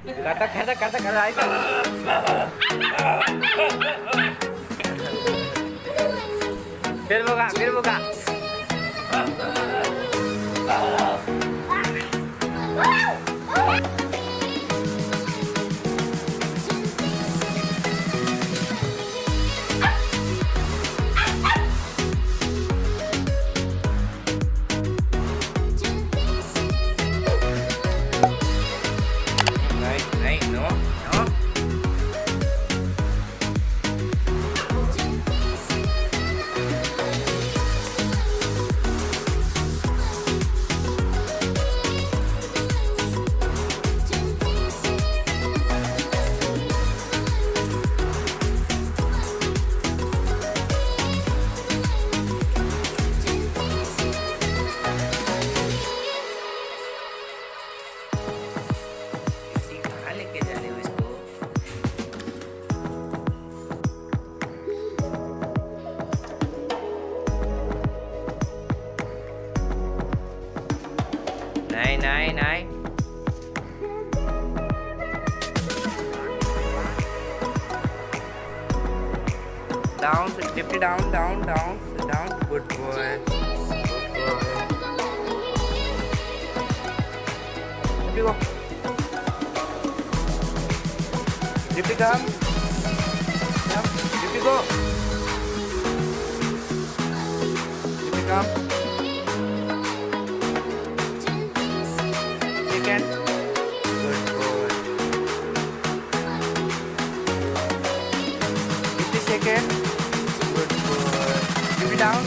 करता ऐसा। फिर होगा। नहीं नो नो। नहीं down, lift it down, good boy, lift it come, lift it go, lift it come, second, good boy, 50 second. Keep it down.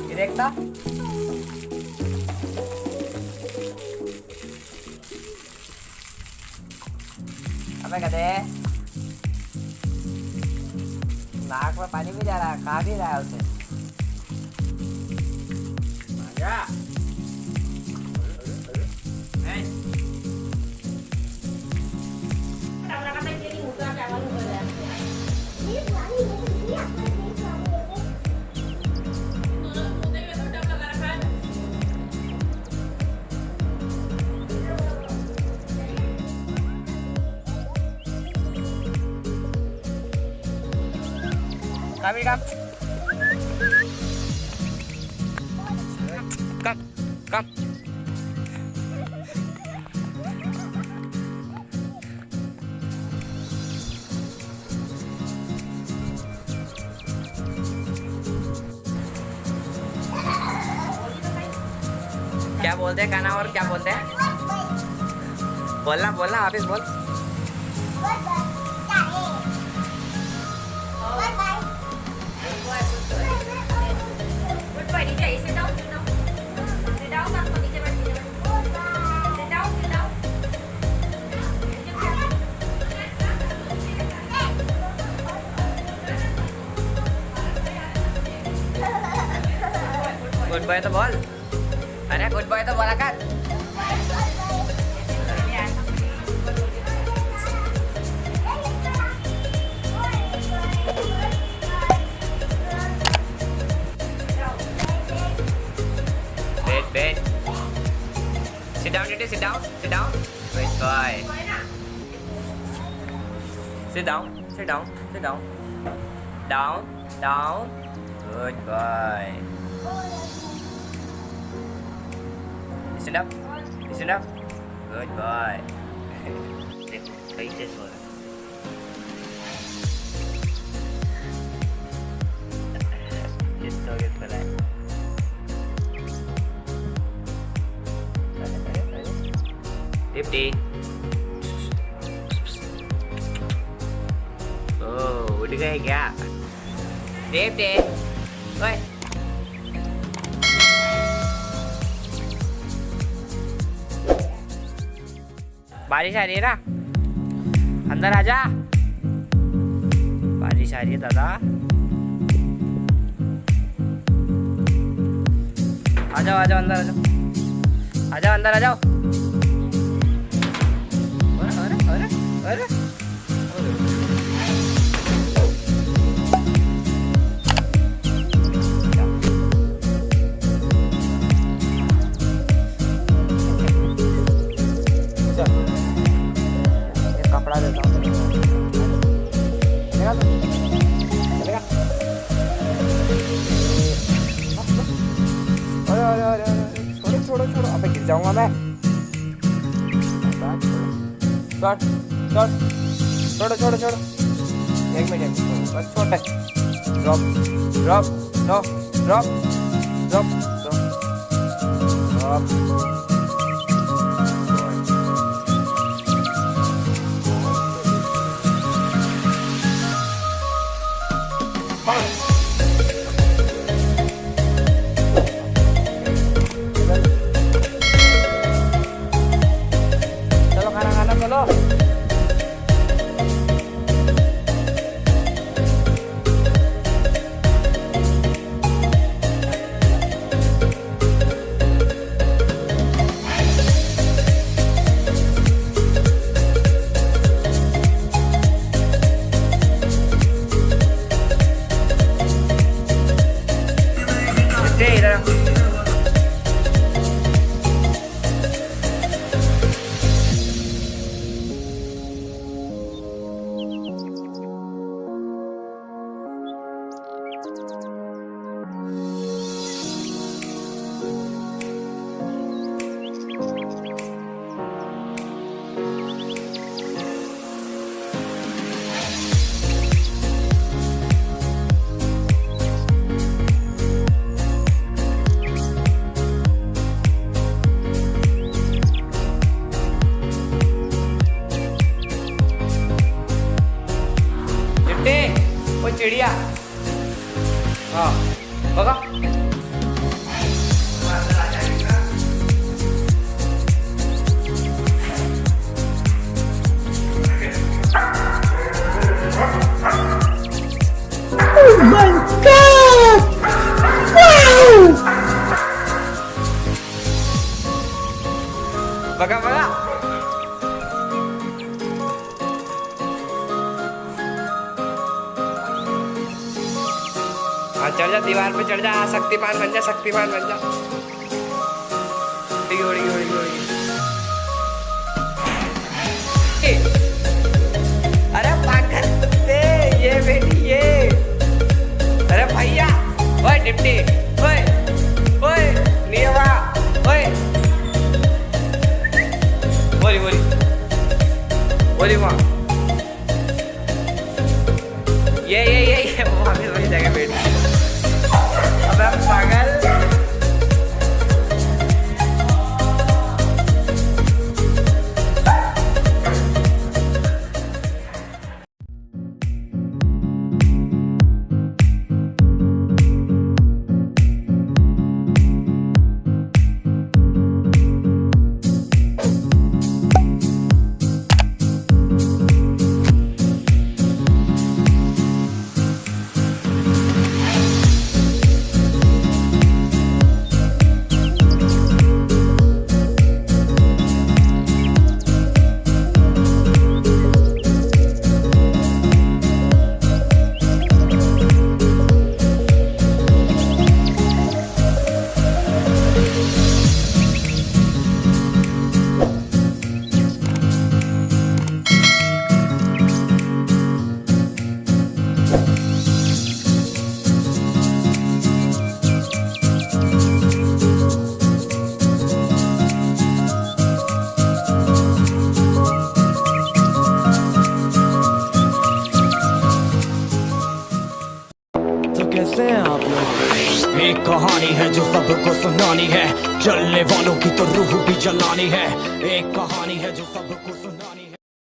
Directa. अबे गधे, नाक में पानी भी जा रहा है, खा भी रहा है उसे। आजा। Come. क्या बोलते हैं गाना और क्या बोलते हैं? बोलना वापिस बोल। गुड बॉय तो बोल। अरे गुड बॉय तो बोला कर। Wait. Sit down, Didi. Sit down. Good boy. Sit down. Down. Good boy. Stand up. Good boy. देखो कैसे सो रहा है। सो गया टिप्टी। ओह, उठ गए क्या? टिप्टी, ओए। बारिश आ रही है ना, अंदर आजा। बारिश आ रही है दादा, आ जाओ आ जाओ अंदर आ जाओ, आ जाओ अंदर आ जाओ। अरे अरे अरे अरे कपड़ा देता हूँ, चलेगा चलेगा। अरे अरे अरे छोड़ो छोड़ो छोड़ो, अबे गिर जाऊंगा मैं। छोड़ो छोड़ो छोड़ो, एक मिनट बस, छोटे drop drop no drop drop drop चलो खाना खाना चलो। वो चिड़िया, हाँ बघा Oh my God! Wow! बघा बघा चढ़ जा, दीवार पे चढ़ जा, शक्तिमान बन जा, शक्तिमान बन जा। उड़ी उड़ी उड़ी। अरे पागल कुत्ते, ये बेटी ये, अरे भैया, ओए डिप्टी, ओए ओए नीवा, ओए बोली बोली बोली वहाँ, ये वहाँ पे वही जगह बैठ। अबे पागल, चलने वालों की तो रूह भी जलानी है, एक कहानी है जो सबको सुना